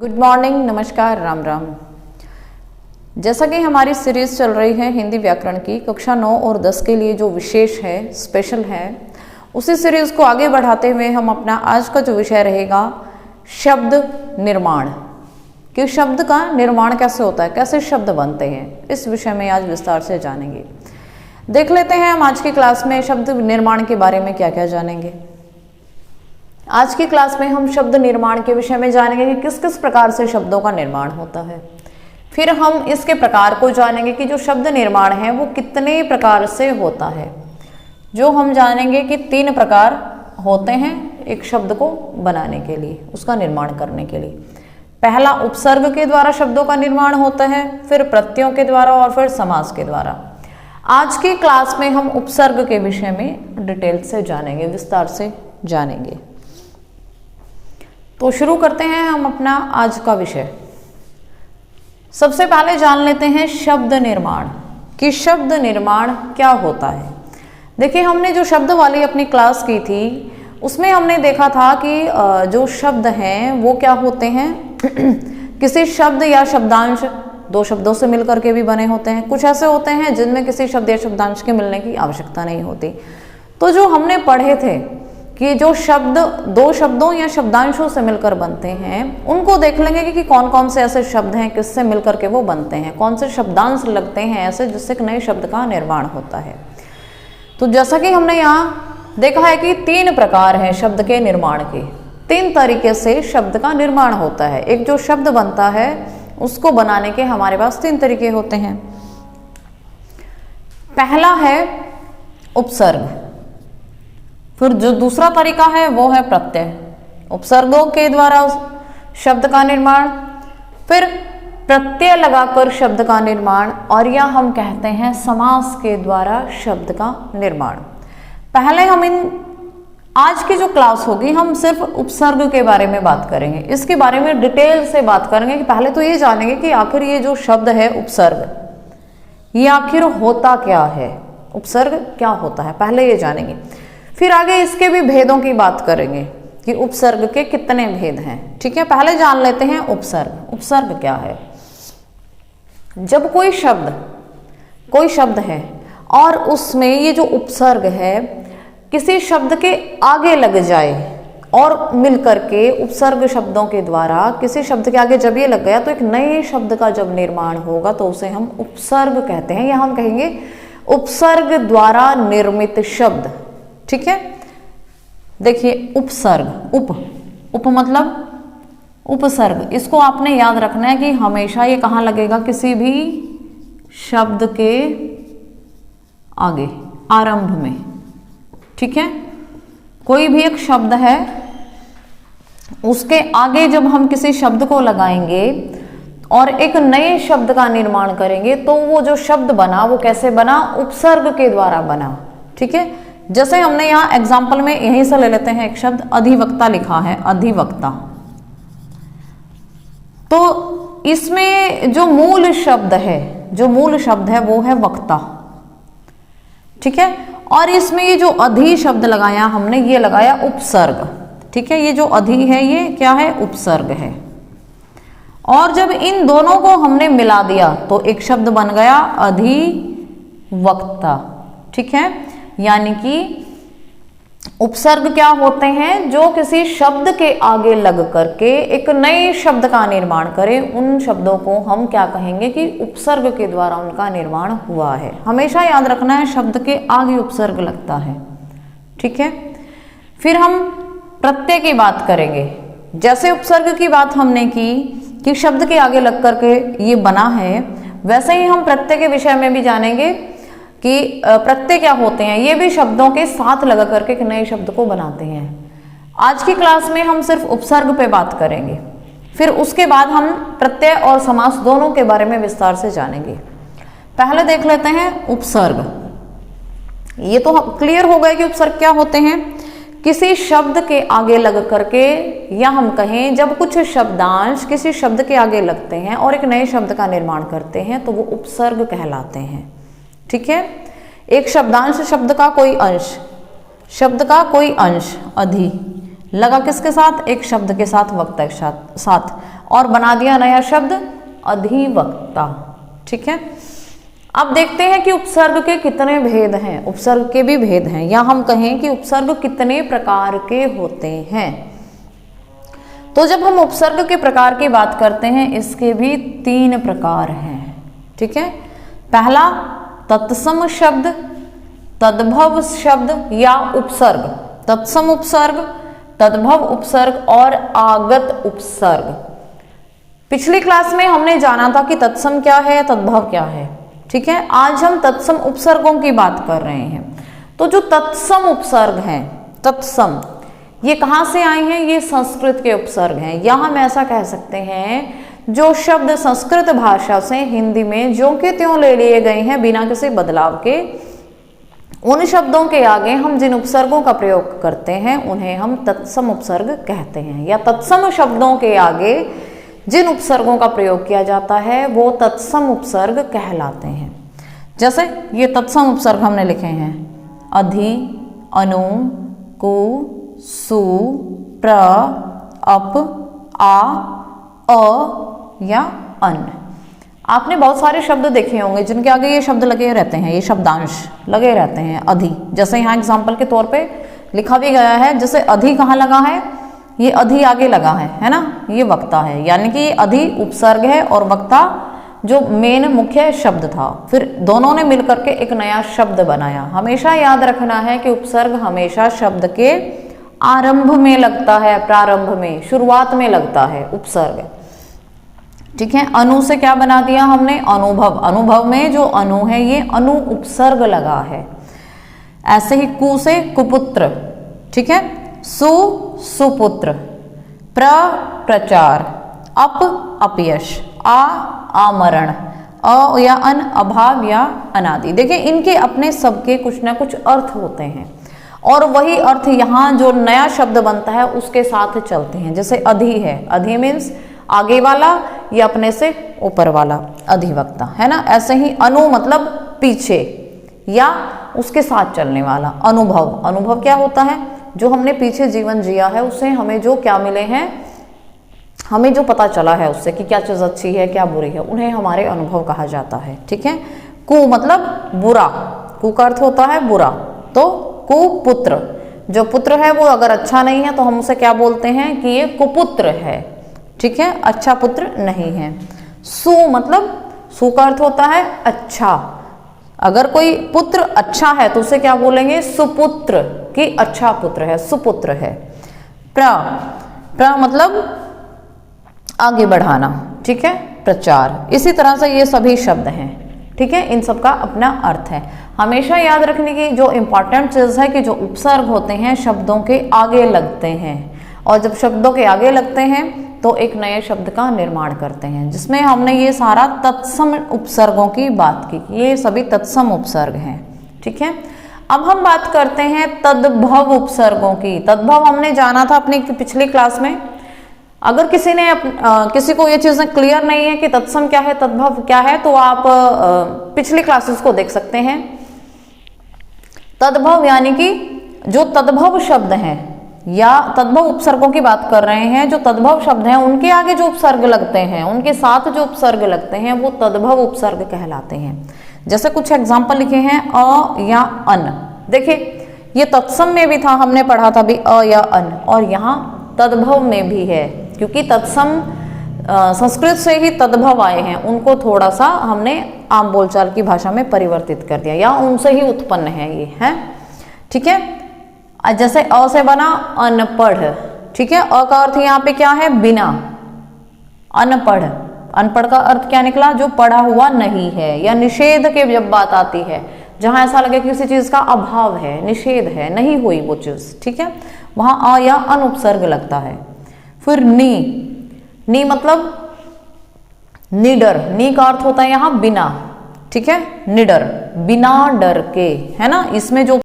Good morning, नमस्कार, राम राम। जैसा कि हमारी सीरीज चल रही है हिंदी व्याकरण की, कक्षा 9 और 10 के लिए जो विशेष है, स्पेशल है, उसी सीरीज को आगे बढ़ाते हुए हम अपना आज का जो विषय रहेगा शब्द निर्माण, कि शब्द का निर्माण कैसे होता है, कैसे शब्द बनते हैं, इस विषय में आज विस्तार से जानेंगे। देख लेते हैं हम आज की क्लास में शब्द निर्माण के बारे में क्या क्या जानेंगे। आज की क्लास में हम शब्द निर्माण के विषय में जानेंगे कि किस किस प्रकार से शब्दों का निर्माण होता है। फिर हम इसके प्रकार को जानेंगे कि जो शब्द निर्माण है वो कितने प्रकार से होता है। जो हम जानेंगे कि 3 प्रकार होते हैं एक शब्द को बनाने के लिए, उसका निर्माण करने के लिए। पहला उपसर्ग के द्वारा शब्दों का निर्माण होता है, फिर प्रत्ययों के द्वारा और फिर समास के द्वारा। आज की क्लास में हम उपसर्ग के विषय में डिटेल से जानेंगे, विस्तार से जानेंगे। तो शुरू करते हैं हम अपना आज का विषय। सबसे पहले जान लेते हैं शब्द निर्माण, कि शब्द निर्माण क्या होता है। देखिए, हमने जो शब्द वाली अपनी क्लास की थी उसमें हमने देखा था कि जो शब्द हैं वो क्या होते हैं किसी शब्द या शब्दांश 2 शब्दों से मिलकर के भी बने होते हैं। कुछ ऐसे होते हैं जिनमें किसी शब्द या शब्दांश के मिलने की आवश्यकता नहीं होती। तो जो हमने पढ़े थे कि जो शब्द 2 शब्दों या शब्दांशों से मिलकर बनते हैं, उनको देख लेंगे कि कौन कौन से ऐसे शब्द हैं किससे मिलकर के वो बनते हैं, कौन से शब्दांश लगते हैं ऐसे जिससे एक नए शब्द का निर्माण होता है। तो जैसा कि हमने यहाँ देखा है कि 3 प्रकार हैं शब्द के निर्माण के। 3 तरीके से शब्द का निर्माण होता है। एक जो शब्द बनता है उसको बनाने के हमारे पास 3 तरीके होते हैं। पहला है उपसर्ग, फिर जो दूसरा तरीका है वो है प्रत्यय, उपसर्गों के द्वारा शब्द का निर्माण, फिर प्रत्यय लगाकर शब्द का निर्माण, और या हम कहते हैं समास के द्वारा शब्द का निर्माण। पहले हम आज की जो क्लास होगी हम सिर्फ उपसर्ग के बारे में बात करेंगे। इसके बारे में डिटेल से बात करेंगे कि पहले तो ये जानेंगे कि आखिर ये जो शब्द है उपसर्ग, ये आखिर होता क्या है, उपसर्ग क्या होता है, पहले ये जानेंगे। फिर आगे इसके भी भेदों की बात करेंगे कि उपसर्ग के कितने भेद हैं। ठीक है, पहले जान लेते हैं उपसर्ग। उपसर्ग क्या है? जब कोई शब्द है और उसमें ये जो उपसर्ग है किसी शब्द के आगे लग जाए और मिलकर के उपसर्ग शब्दों के द्वारा किसी शब्द के आगे जब ये लग गया तो एक नए शब्द का जब निर्माण होगा तो उसे हम उपसर्ग कहते हैं, या हम कहेंगे उपसर्ग द्वारा निर्मित शब्द। ठीक है, देखिए उपसर्ग, उप मतलब उपसर्ग, इसको आपने याद रखना है कि हमेशा ये कहाँ लगेगा, किसी भी शब्द के आगे, आरंभ में। ठीक है, कोई भी एक शब्द है उसके आगे जब हम किसी शब्द को लगाएंगे और एक नए शब्द का निर्माण करेंगे तो वो जो शब्द बना वो कैसे बना, उपसर्ग के द्वारा बना। ठीक है, जैसे हमने यहाँ एग्जाम्पल में यहीं से ले लेते हैं, एक शब्द अधिवक्ता लिखा है, अधिवक्ता। तो इसमें जो मूल शब्द है वो है वक्ता। ठीक है, और इसमें ये जो अधि शब्द लगाया हमने, ये लगाया उपसर्ग। ठीक है, ये जो अधि है ये क्या है, उपसर्ग है। और जब इन दोनों को हमने मिला दिया तो एक शब्द बन गया अधिवक्ता। ठीक है, यानी कि उपसर्ग क्या होते हैं, जो किसी शब्द के आगे लग करके एक नए शब्द का निर्माण करें, उन शब्दों को हम क्या कहेंगे कि उपसर्ग के द्वारा उनका निर्माण हुआ है। हमेशा याद रखना है शब्द के आगे उपसर्ग लगता है। ठीक है, फिर हम प्रत्यय की बात करेंगे। जैसे उपसर्ग की बात हमने की कि शब्द के आगे लग करके ये बना है, वैसे ही हम प्रत्यय के विषय में भी जानेंगे कि प्रत्यय क्या होते हैं। ये भी शब्दों के साथ लगा करके एक नए शब्द को बनाते हैं। आज की क्लास में हम सिर्फ उपसर्ग पे बात करेंगे, फिर उसके बाद हम प्रत्यय और समास दोनों के बारे में विस्तार से जानेंगे। पहले देख लेते हैं उपसर्ग। ये तो क्लियर हो गया कि उपसर्ग क्या होते हैं, किसी शब्द के आगे लग करके, या हम कहें जब कुछ शब्दांश किसी शब्द के आगे लगते हैं और एक नए शब्द का निर्माण करते हैं तो वो उपसर्ग कहलाते हैं। ठीक है, एक शब्दांश शब्द का कोई अंश अधि लगा किसके साथ, एक शब्द के साथ, वक्ता के साथ, और बना दिया नया शब्द अधिवक्ता। ठीक है, अब देखते हैं कि उपसर्ग के कितने भेद हैं। उपसर्ग के भी भेद हैं, या हम कहें कि उपसर्ग कितने प्रकार के होते हैं। तो जब हम उपसर्ग के प्रकार की बात करते हैं, इसके भी 3 प्रकार हैं। ठीक है, पहला तत्सम शब्द, तद्भव शब्द या उपसर्ग, तत्सम उपसर्ग, तद्भव उपसर्ग और आगत उपसर्ग। पिछली क्लास में हमने जाना था कि तत्सम क्या है, तद्भव क्या है। ठीक है, आज हम तत्सम उपसर्गों की बात कर रहे हैं। तो जो तत्सम उपसर्ग हैं, तत्सम, ये कहाँ से आए हैं? ये संस्कृत के उपसर्ग हैं, या हम ऐसा कह सकते हैं जो शब्द संस्कृत भाषा से हिंदी में ज्यों के त्यों ले लिए गए हैं बिना किसी बदलाव के, उन शब्दों के आगे हम जिन उपसर्गों का प्रयोग करते हैं उन्हें हम तत्सम उपसर्ग कहते हैं, या तत्सम शब्दों के आगे जिन उपसर्गों का प्रयोग किया जाता है वो तत्सम उपसर्ग कहलाते हैं। जैसे ये तत्सम उपसर्ग हमने लिखे हैं, अधि, अनु, कु, सु, प्र, अप, आ, अ या अन। आपने बहुत सारे शब्द देखे होंगे जिनके आगे ये शब्द लगे रहते हैं, ये शब्दांश लगे रहते हैं, अधि। जैसे यहाँ एग्जाम्पल के तौर पे लिखा भी गया है, जैसे अधि कहाँ लगा है, ये अधि आगे लगा है ना, ये वक्ता है, यानी कि ये अधि उपसर्ग है और वक्ता जो मेन मुख्य शब्द था, फिर दोनों ने मिलकर के एक नया शब्द बनाया। हमेशा याद रखना है कि उपसर्ग हमेशा शब्द के आरंभ में लगता है, प्रारंभ में, शुरुआत में लगता है उपसर्ग। ठीक है, अनु से क्या बना दिया हमने, अनुभव। अनुभव में जो अनु है ये अनु उपसर्ग लगा है। ऐसे ही कु से कुपुत्र, ठीक है, सु सुपुत्र, प्र प्रचार, अप अपयश, आ आमरण, अ या अन अभाव या अनादि। देखिए इनके अपने सबके कुछ ना कुछ अर्थ होते हैं और वही अर्थ यहाँ जो नया शब्द बनता है उसके साथ चलते हैं। जैसे अधि है, अधि मीन्स आगे वाला या अपने से ऊपर वाला, अधिवक्ता है ना। ऐसे ही अनु मतलब पीछे या उसके साथ चलने वाला। अनुभव, अनुभव क्या होता है, जो हमने पीछे जीवन जिया है उससे हमें जो क्या मिले हैं, हमें जो पता चला है उससे कि क्या चीज़ अच्छी है क्या बुरी है, उन्हें हमारे अनुभव कहा जाता है। ठीक है, कु मतलब बुरा, कु का अर्थ होता है बुरा, तो कुपुत्र, जो पुत्र है वो अगर अच्छा नहीं है तो हम उसे क्या बोलते हैं कि ये कुपुत्र है। ठीक है, अच्छा पुत्र नहीं है। सु मतलब, सु का अर्थ होता है अच्छा, अगर कोई पुत्र अच्छा है तो उसे क्या बोलेंगे, सुपुत्र, कि अच्छा पुत्र है, सुपुत्र है। प्र, प्र मतलब आगे बढ़ाना, ठीक है, प्रचार। इसी तरह से ये सभी शब्द हैं। ठीक है, इन सब का अपना अर्थ है। हमेशा याद रखने की जो इम्पॉर्टेंट चीज़ है कि जो उपसर्ग होते हैं शब्दों के आगे लगते हैं, और जब शब्दों के आगे लगते हैं तो एक नए शब्द का निर्माण करते हैं, जिसमें हमने ये सारा तत्सम उपसर्गों की बात की, ये सभी तत्सम उपसर्ग हैं। ठीक है, अब हम बात करते हैं तद्भव उपसर्गों की। तद्भव हमने जाना था अपनी पिछली क्लास में। अगर किसी ने किसी को ये चीज़ें क्लियर नहीं है कि तत्सम क्या है, तद्भव क्या है, तो आप पिछली क्लासेस को देख सकते हैं। तद्भव यानी कि जो तद्भव शब्द हैं या तद्भव उपसर्गों की बात कर रहे हैं, जो तद्भव शब्द हैं उनके आगे जो उपसर्ग लगते हैं, उनके साथ जो उपसर्ग लगते हैं वो तद्भव उपसर्ग कहलाते हैं। जैसे कुछ एग्जाम्पल लिखे हैं, अ या अन। देखिए ये तत्सम में भी था, हमने पढ़ा था भी अ या अन, और यहाँ तद्भव में भी है, क्योंकि तत्सम संस्कृत से ही तद्भव आए हैं, उनको थोड़ा सा हमने आम बोलचाल की भाषा में परिवर्तित कर दिया, या उनसे ही उत्पन्न है ये है। ठीक है, जैसे अ से बना अनपढ़। ठीक है, अ का अर्थ यहाँ पे क्या है, बिना। अनपढ़, अनपढ़ का अर्थ क्या निकला, जो पढ़ा हुआ नहीं है, या निषेध के जब बात आती है, जहां ऐसा लगे कि किसी चीज का अभाव है, निषेध है, नहीं हुई वो चीज। ठीक है, वहां अ या अन उपसर्ग लगता है। फिर नी, नी मतलब निडर, नी का अर्थ होता है यहाँ बिना। ठीक है, निडर, बिना डर के, है ना। इसमें जो